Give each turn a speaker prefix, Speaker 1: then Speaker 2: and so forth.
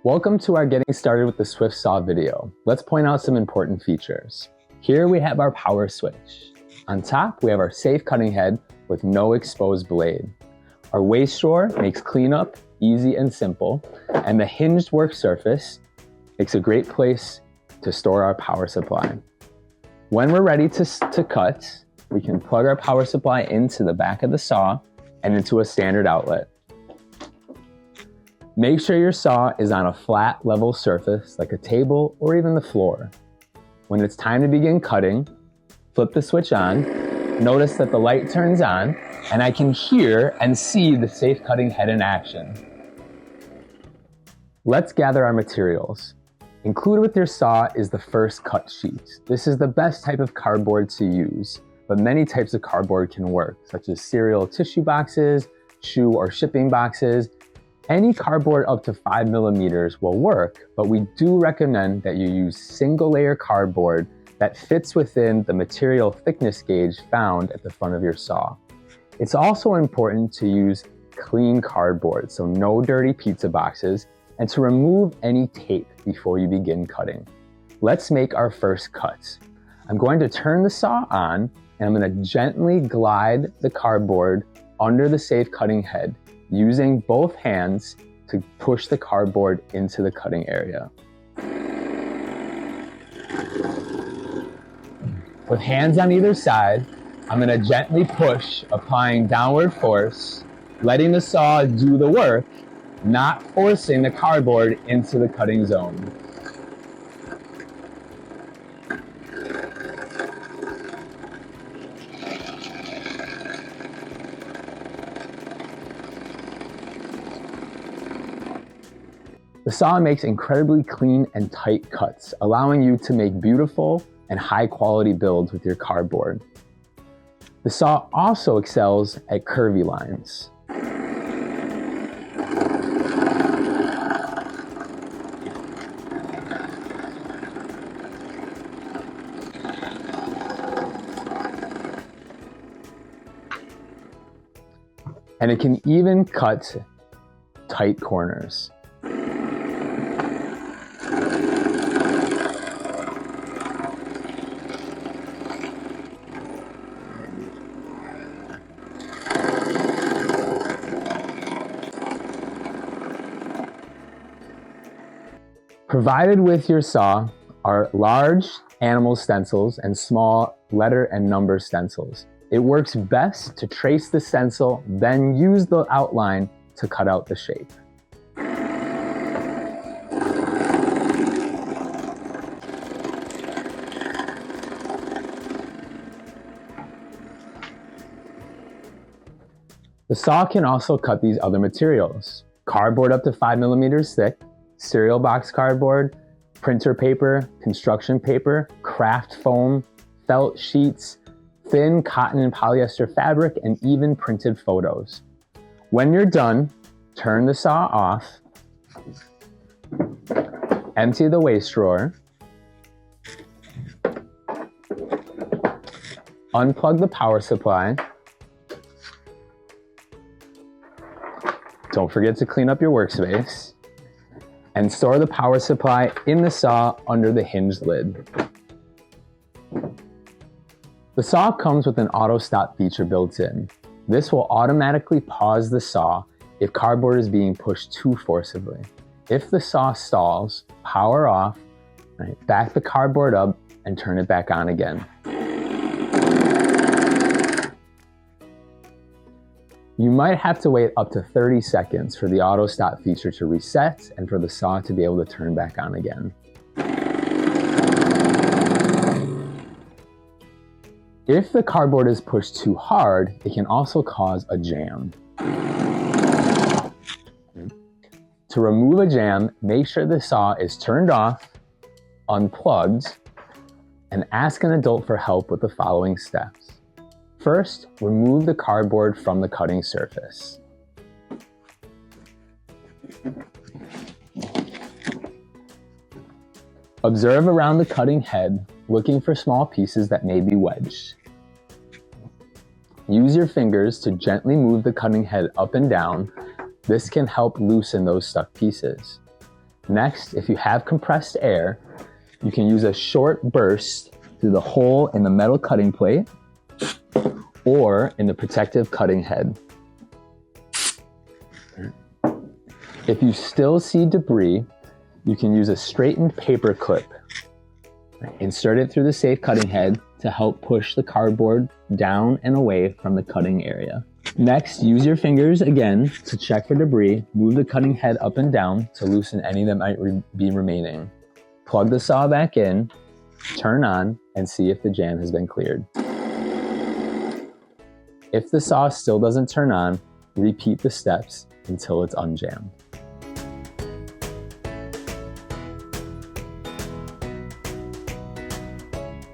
Speaker 1: Welcome to our Getting Started with the Swift Saw video. Let's point out some important features. Here we have our power switch. On top, we have our safe cutting head with no exposed blade. Our waste drawer makes cleanup easy and simple, and the hinged work surface makes a great place to store our power supply. When we're ready to cut, we can plug our power supply into the back of the saw and into a standard outlet. Make sure your saw is on a flat, level surface like a table or even the floor. When it's time to begin cutting, flip the switch on. Notice that the light turns on and I can hear and see the safe cutting head in action. Let's gather our materials. Included with your saw is the first cut sheet. This is the best type of cardboard to use, but many types of cardboard can work, such as cereal tissue boxes, shoe or shipping boxes. Any cardboard up to 5 millimeters will work, but we do recommend that you use single layer cardboard that fits within the material thickness gauge found at the front of your saw. It's also important to use clean cardboard, so no dirty pizza boxes, and to remove any tape before you begin cutting. Let's make our first cut. I'm going to turn the saw on, and I'm going to gently glide the cardboard under the safe cutting head, using both hands to push the cardboard into the cutting area. With hands on either side, I'm going to gently push, applying downward force, letting the saw do the work, not forcing the cardboard into the cutting zone. The saw makes incredibly clean and tight cuts, allowing you to make beautiful and high quality builds with your cardboard. The saw also excels at curvy lines. And it can even cut tight corners. Provided with your saw are large animal stencils and small letter and number stencils. It works best to trace the stencil, then use the outline to cut out the shape. The saw can also cut these other materials: cardboard up to 5 millimeters thick, cereal box cardboard, printer paper, construction paper, craft foam, felt sheets, thin cotton and polyester fabric, and even printed photos. When you're done, turn the saw off, empty the waste drawer, unplug the power supply. Don't forget to clean up your workspace, and store the power supply in the saw under the hinged lid. The saw comes with an auto stop feature built in. This will automatically pause the saw if cardboard is being pushed too forcibly. If the saw stalls, power off, back the cardboard up, and turn it back on again. You might have to wait up to 30 seconds for the auto stop feature to reset and for the saw to be able to turn back on again. If the cardboard is pushed too hard, it can also cause a jam. To remove a jam, make sure the saw is turned off, unplugged, and ask an adult for help with the following steps. First, remove the cardboard from the cutting surface. Observe around the cutting head, looking for small pieces that may be wedged. Use your fingers to gently move the cutting head up and down. This can help loosen those stuck pieces. Next, if you have compressed air, you can use a short burst through the hole in the metal cutting plate or in the protective cutting head. If you still see debris, you can use a straightened paper clip. Insert it through the safe cutting head to help push the cardboard down and away from the cutting area. Next, use your fingers again to check for debris. Move the cutting head up and down to loosen any that might be remaining. Plug the saw back in, turn on, and see if the jam has been cleared. If the saw still doesn't turn on, repeat the steps until it's unjammed.